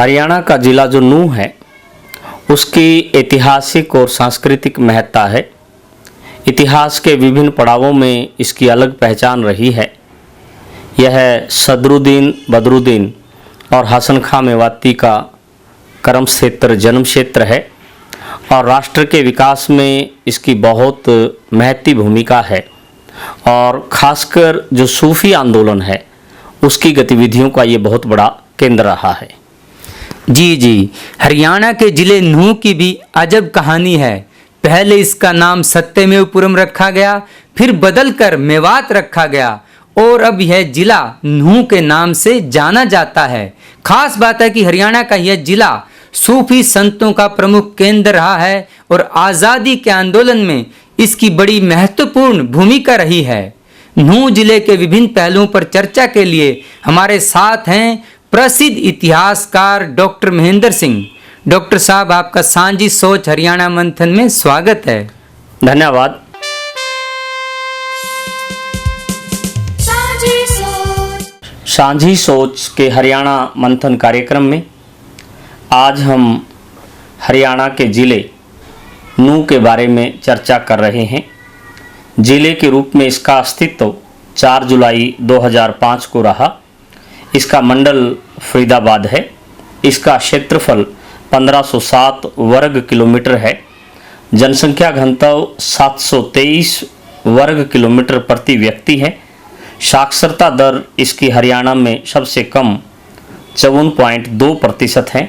हरियाणा का ज़िला जो नूंह है उसकी ऐतिहासिक और सांस्कृतिक महत्ता है। इतिहास के विभिन्न पड़ावों में इसकी अलग पहचान रही है। यह सदरुद्दीन बदरुद्दीन और हसन खां मेवाती का कर्म क्षेत्र, जन्म क्षेत्र है और राष्ट्र के विकास में इसकी बहुत महती भूमिका है और ख़ासकर जो सूफ़ी आंदोलन है उसकी गतिविधियों का ये बहुत बड़ा केंद्र रहा है। जी, हरियाणा के ज़िले नूंह की भी अजब कहानी है। पहले इसका नाम सत्यमेवपुरम रखा गया, फिर बदलकर मेवात रखा गया और अब यह जिला नूंह के नाम से जाना जाता है। खास बात है कि हरियाणा का यह जिला सूफी संतों का प्रमुख केंद्र रहा है और आज़ादी के आंदोलन में इसकी बड़ी महत्वपूर्ण भूमिका रही है। नूंह जिले के विभिन्न पहलुओं पर चर्चा के लिए हमारे साथ हैं प्रसिद्ध इतिहासकार डॉक्टर महेंद्र सिंह। डॉक्टर साहब, आपका सांझी सोच हरियाणा मंथन में स्वागत है। धन्यवाद। सांझी सोच के हरियाणा मंथन कार्यक्रम में आज हम हरियाणा के ज़िले नूंह के बारे में चर्चा कर रहे हैं। ज़िले के रूप में इसका अस्तित्व 4 जुलाई 2005 को रहा। इसका मंडल फरीदाबाद है। इसका क्षेत्रफल 1507 वर्ग किलोमीटर है। जनसंख्या घनत्व 723 वर्ग किलोमीटर प्रति व्यक्ति है। साक्षरता दर इसकी हरियाणा में सबसे कम 54.2% है।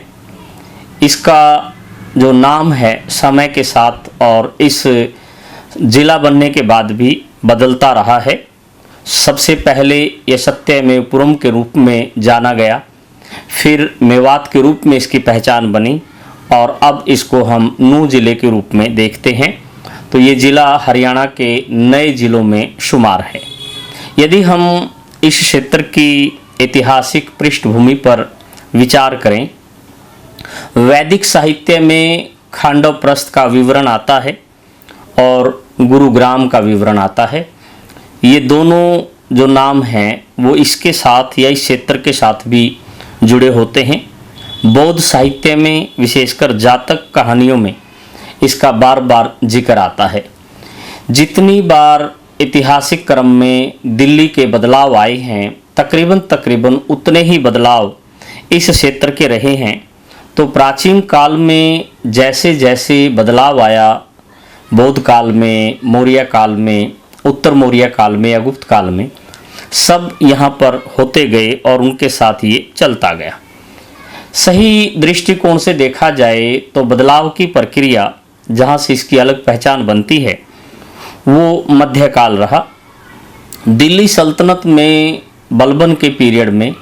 इसका जो नाम है समय के साथ और इस ज़िला बनने के बाद भी बदलता रहा है। सबसे पहले यह सत्यमेवपुरम के रूप में जाना गया, फिर मेवात के रूप में इसकी पहचान बनी और अब इसको हम नूंह ज़िले के रूप में देखते हैं। तो ये ज़िला हरियाणा के नए ज़िलों में शुमार है। यदि हम इस क्षेत्र की ऐतिहासिक पृष्ठभूमि पर विचार करें, वैदिक साहित्य में खांडव-प्रस्थ का विवरण आता है और गुरुग्राम का विवरण आता है। ये दोनों जो नाम हैं वो इसके साथ या इस क्षेत्र के साथ भी जुड़े होते हैं। बौद्ध साहित्य में विशेषकर जातक कहानियों में इसका बार बार जिक्र आता है। जितनी बार ऐतिहासिक क्रम में दिल्ली के बदलाव आए हैं, तकरीबन उतने ही बदलाव इस क्षेत्र के रहे हैं। तो प्राचीन काल में जैसे जैसे बदलाव आया, बौद्ध काल में, मौर्य काल में, उत्तर मौर्य काल में या गुप्त काल में, सब यहाँ पर होते गए और उनके साथ ये चलता गया। सही दृष्टिकोण से देखा जाए तो बदलाव की प्रक्रिया जहाँ से इसकी अलग पहचान बनती है वो मध्यकाल रहा। दिल्ली सल्तनत में बलबन के पीरियड में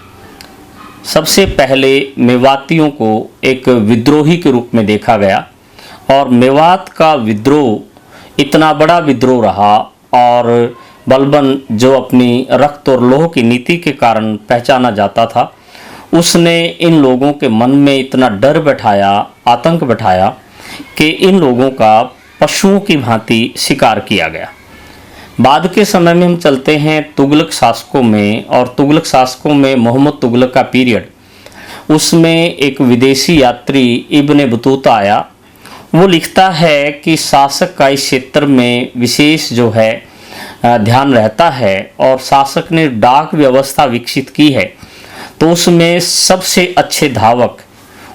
सबसे पहले मेवातियों को एक विद्रोही के रूप में देखा गया और मेवात का विद्रोह इतना बड़ा विद्रोह रहा और बलबन जो अपनी रक्त और लोह की नीति के कारण पहचाना जाता था, उसने इन लोगों के मन में इतना डर बैठाया, आतंक बैठाया कि इन लोगों का पशुओं की भांति शिकार किया गया। बाद के समय में हम चलते हैं तुगलक शासकों में, और तुगलक शासकों में मोहम्मद तुगलक का पीरियड, उसमें एक विदेशी यात्री इब्ने बतूता आया। वो लिखता है कि शासक का इस क्षेत्र में विशेष जो है ध्यान रहता है और शासक ने डाक व्यवस्था विकसित की है, तो उसमें सबसे अच्छे धावक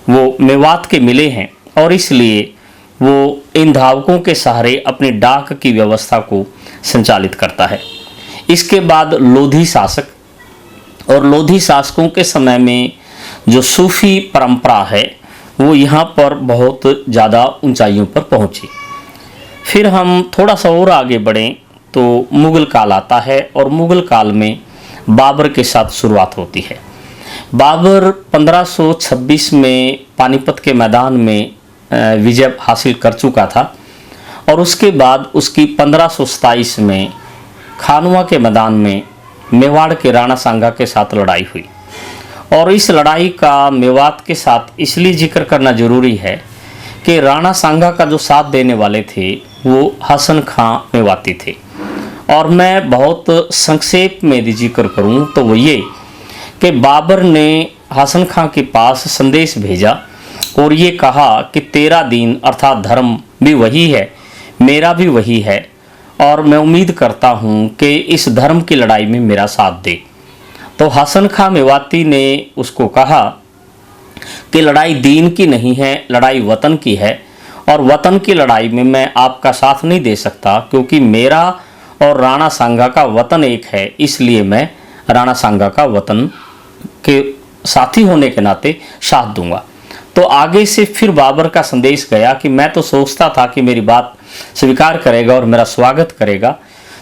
वो मेवात के मिले हैं और इसलिए वो इन धावकों के सहारे अपनी डाक की व्यवस्था को संचालित करता है। इसके बाद लोधी शासक, और लोधी शासकों के समय में जो सूफी परंपरा है वो यहाँ पर बहुत ज़्यादा ऊंचाइयों पर पहुँची। फिर हम थोड़ा सा और आगे बढ़ें तो मुग़ल काल आता है और मुग़ल काल में बाबर के साथ शुरुआत होती है। बाबर 1526 में पानीपत के मैदान में विजय हासिल कर चुका था और उसके बाद उसकी 1527 में खानवा के मैदान में मेवाड़ के राणा सांगा के साथ लड़ाई हुई। और इस लड़ाई का मेवात के साथ इसलिए जिक्र करना जरूरी है कि राणा सांगा का जो साथ देने वाले थे वो हसन खां मेवाती थे। और मैं बहुत संक्षेप में यदि जिक्र करूं तो वो ये कि बाबर ने हसन खां के पास संदेश भेजा और ये कहा कि तेरा दीन अर्थात धर्म भी वही है, मेरा भी वही है, और मैं उम्मीद करता हूँ कि इस धर्म की लड़ाई में मेरा साथ दे। तो हसन खां मेवाती ने उसको कहा कि लड़ाई दीन की नहीं है, लड़ाई वतन की है, और वतन की लड़ाई में मैं आपका साथ नहीं दे सकता, क्योंकि मेरा और राणा सांगा का वतन एक है, इसलिए मैं राणा सांगा का वतन के साथी होने के नाते साथ दूंगा। तो आगे से फिर बाबर का संदेश गया कि मैं तो सोचता था कि मेरी बात स्वीकार करेगा और मेरा स्वागत करेगा।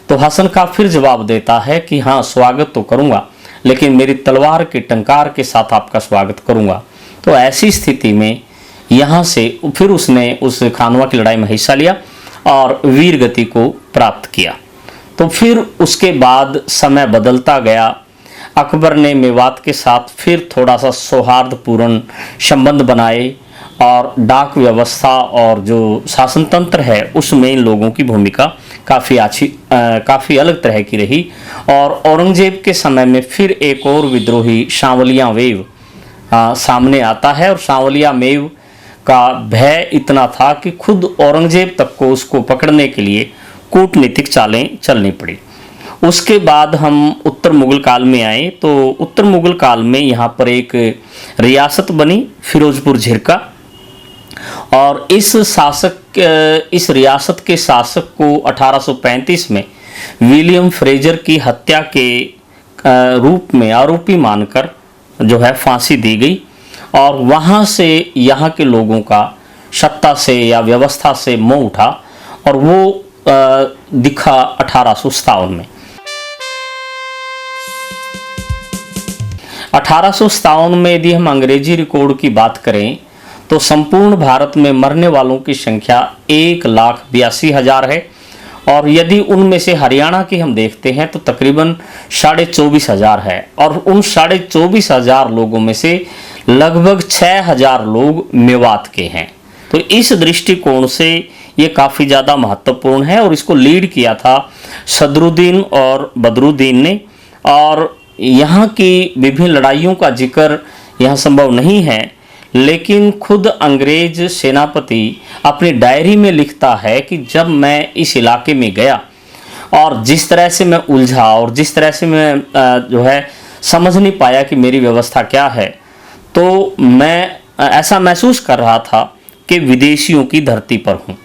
तो हसन खां फिर जवाब देता है कि हाँ, स्वागत तो करूंगा, लेकिन मेरी तलवार के टंकार के साथ आपका स्वागत करूंगा। तो ऐसी स्थिति में यहाँ से फिर उसने उस खानवा की लड़ाई में हिस्सा लिया और वीर गति को प्राप्त किया। तो फिर उसके बाद समय बदलता गया। अकबर ने मेवात के साथ फिर थोड़ा सा सौहार्दपूर्ण संबंध बनाए और डाक व्यवस्था और जो शासन तंत्र है उसमें इन लोगों की भूमिका काफ़ी अलग तरह की रही। और औरंगजेब के समय में फिर एक और विद्रोही सांवलिया वेव सामने आता है, और सांवलिया मेव का भय इतना था कि खुद औरंगजेब तक को उसको पकड़ने के लिए कूटनीतिक चालें चलनी पड़ी। उसके बाद हम उत्तर मुगल काल में आए, तो उत्तर मुगल काल में यहाँ पर एक रियासत बनी फिरोजपुर झिरका, और इस रियासत के शासक को 1835 में विलियम फ्रेजर की हत्या के रूप में आरोपी मानकर जो है फांसी दी गई, और वहाँ से यहाँ के लोगों का सत्ता से या व्यवस्था से मोह उठा और वो दिखा 1857 में। 1857 में यदि हम अंग्रेजी रिकॉर्ड की बात करें तो संपूर्ण भारत में मरने वालों की संख्या 1,82,000 है, और यदि उनमें से हरियाणा की हम देखते हैं तो तकरीबन 24,500 है, और उन 24,500 लोगों में से लगभग 6,000 लोग मेवात के हैं। तो इस दृष्टिकोण से ये काफ़ी ज़्यादा महत्वपूर्ण है, और इसको लीड किया था सदरुद्दीन और बदरुद्दीन ने। और यहाँ की विभिन्न लड़ाइयों का जिक्र यहाँ संभव नहीं है, लेकिन खुद अंग्रेज सेनापति अपनी डायरी में लिखता है कि जब मैं इस इलाके में गया और जिस तरह से मैं उलझा और जिस तरह से मैं जो है समझ नहीं पाया कि मेरी व्यवस्था क्या है, तो मैं ऐसा महसूस कर रहा था कि विदेशियों की धरती पर हूँ।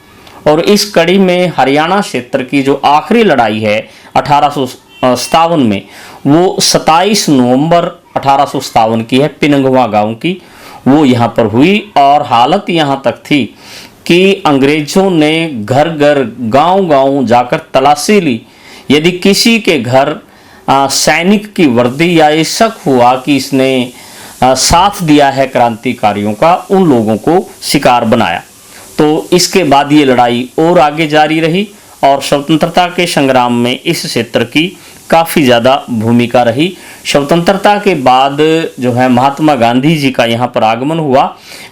और इस कड़ी में हरियाणा क्षेत्र की जो आखिरी लड़ाई है 1857 में, वो 27 नवंबर 1857 की है, पिनंगवा गांव की, वो यहाँ पर हुई। और हालत यहाँ तक थी कि अंग्रेजों ने घर घर गांव-गांव जाकर तलाशी ली। यदि किसी के घर सैनिक की वर्दी या ये शक हुआ कि इसने साथ दिया है क्रांतिकारियों का, उन लोगों को शिकार बनाया। तो इसके बाद ये लड़ाई और आगे जारी रही, और स्वतंत्रता के संग्राम में इस क्षेत्र की काफ़ी ज़्यादा भूमिका रही। स्वतंत्रता के बाद जो है महात्मा गांधी जी का यहाँ पर आगमन हुआ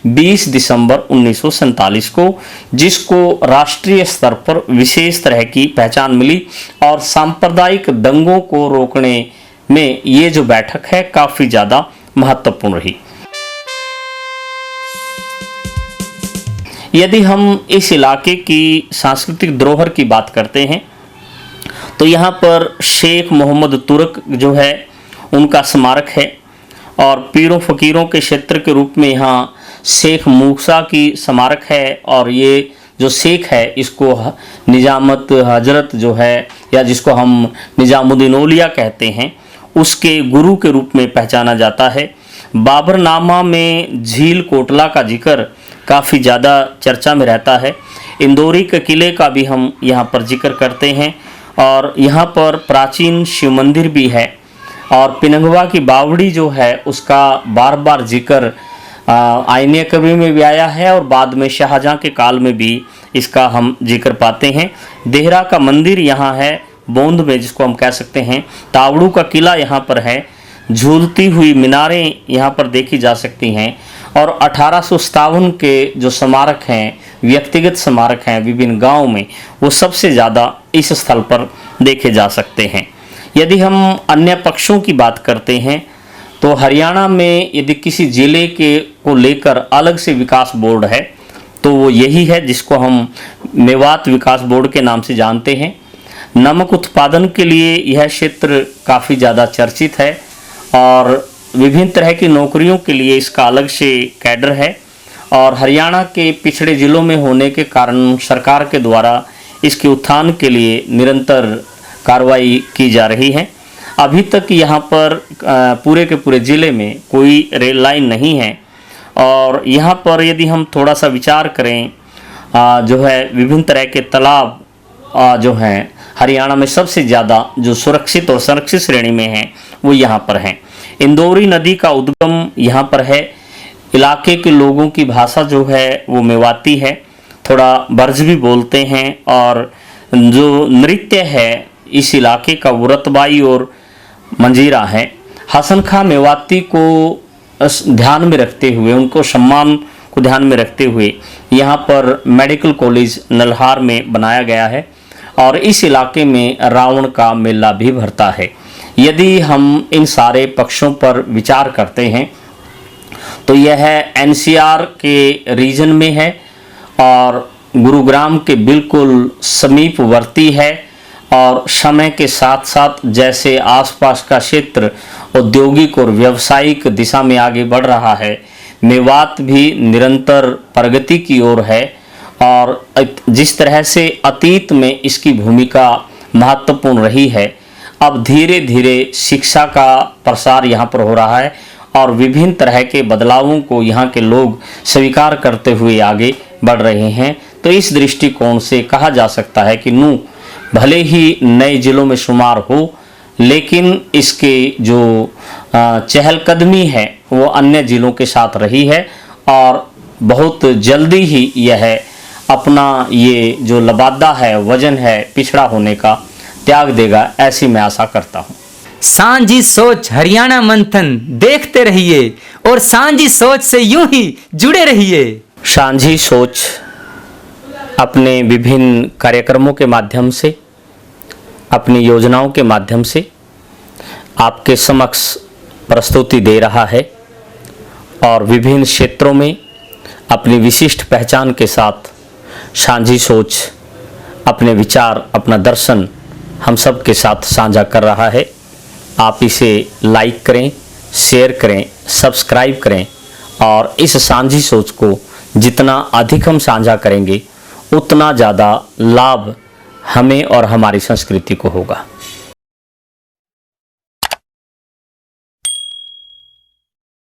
20 दिसंबर 1947 को, जिसको राष्ट्रीय स्तर पर विशेष तरह की पहचान मिली, और सांप्रदायिक दंगों को रोकने में ये जो बैठक है काफ़ी ज़्यादा महत्वपूर्ण रही। यदि हम इस इलाके की सांस्कृतिक धरोहर की बात करते हैं तो यहाँ पर शेख मोहम्मद तुर्क जो है उनका स्मारक है, और पीरों फकीरों के क्षेत्र के रूप में यहाँ शेख मूसा की स्मारक है। और ये जो शेख है इसको निजामत हजरत जो है, या जिसको हम निजामुद्दीन औलिया कहते हैं, उसके गुरु के रूप में पहचाना जाता है। बाबरनामा में झील कोटला का जिक्र काफ़ी ज़्यादा चर्चा में रहता है। इंदौरी के किले का भी हम यहाँ पर जिक्र करते हैं, और यहाँ पर प्राचीन शिव मंदिर भी है, और पिनंगवा की बावड़ी जो है उसका बार बार जिक्र आईने कभी में भी आया है, और बाद में शाहजहाँ के काल में भी इसका हम जिक्र पाते हैं। देहरा का मंदिर यहाँ है बोंद में, जिसको हम कह सकते हैं। तावड़ू का किला यहाँ पर है, झूलती हुई मीनारें यहाँ पर देखी जा सकती हैं। और 1857 के जो स्मारक हैं, व्यक्तिगत स्मारक हैं विभिन्न गांव में, वो सबसे ज़्यादा इस स्थल पर देखे जा सकते हैं। यदि हम अन्य पक्षों की बात करते हैं तो हरियाणा में यदि किसी जिले के को लेकर अलग से विकास बोर्ड है तो वो यही है, जिसको हम मेवात विकास बोर्ड के नाम से जानते हैं। नमक उत्पादन के लिए यह क्षेत्र काफ़ी ज़्यादा चर्चित है और विभिन्न तरह की नौकरियों के लिए इसका अलग से कैडर है और हरियाणा के पिछड़े ज़िलों में होने के कारण सरकार के द्वारा इसके उत्थान के लिए निरंतर कार्रवाई की जा रही है। अभी तक यहाँ पर पूरे के पूरे ज़िले में कोई रेल लाइन नहीं है और यहाँ पर यदि हम थोड़ा सा विचार करें जो है विभिन्न तरह के तालाब जो हैं हरियाणा में सबसे ज़्यादा जो सुरक्षित और संरक्षित श्रेणी में हैं वो यहाँ पर हैं। इंदौरी नदी का उद्गम यहाँ पर है। इलाके के लोगों की भाषा जो है वो मेवाती है, थोड़ा बर्ज भी बोलते हैं और जो नृत्य है इस इलाके का वो रतबाई और मंजीरा है। हसन खां मेवाती को ध्यान में रखते हुए, उनको सम्मान को ध्यान में रखते हुए यहाँ पर मेडिकल कॉलेज नल्हार में बनाया गया है और इस इलाके में रावण का मेला भी भरता है। यदि हम इन सारे पक्षों पर विचार करते हैं तो यह एनसीआर के रीजन में है और गुरुग्राम के बिल्कुल समीपवर्ती है और समय के साथ साथ जैसे आसपास का क्षेत्र औद्योगिक और व्यावसायिक दिशा में आगे बढ़ रहा है, मेवात भी निरंतर प्रगति की ओर है और जिस तरह से अतीत में इसकी भूमिका महत्वपूर्ण रही है, अब धीरे धीरे शिक्षा का प्रसार यहाँ पर हो रहा है और विभिन्न तरह के बदलावों को यहाँ के लोग स्वीकार करते हुए आगे बढ़ रहे हैं। तो इस दृष्टिकोण से कहा जा सकता है कि नूह भले ही नए जिलों में शुमार हो, लेकिन इसके जो चहलकदमी है वो अन्य जिलों के साथ रही है और बहुत जल्दी ही यह अपना ये जो लबादा है, वजन है पिछड़ा होने का, त्याग देगा, ऐसी मैं आशा करता हूँ। सांझी सोच हरियाणा मंथन देखते रहिए और सांझी सोच से यूं ही जुड़े रहिए। सांझी सोच अपने विभिन्न कार्यक्रमों के माध्यम से, अपनी योजनाओं के माध्यम से आपके समक्ष प्रस्तुति दे रहा है और विभिन्न क्षेत्रों में अपनी विशिष्ट पहचान के साथ सांझी सोच अपने विचार, अपना दर्शन हम सब के साथ साझा कर रहा है। आप इसे लाइक करें, शेयर करें, सब्सक्राइब करें और इस सांझी सोच को जितना अधिक हम साझा करेंगे उतना ज़्यादा लाभ हमें और हमारी संस्कृति को होगा।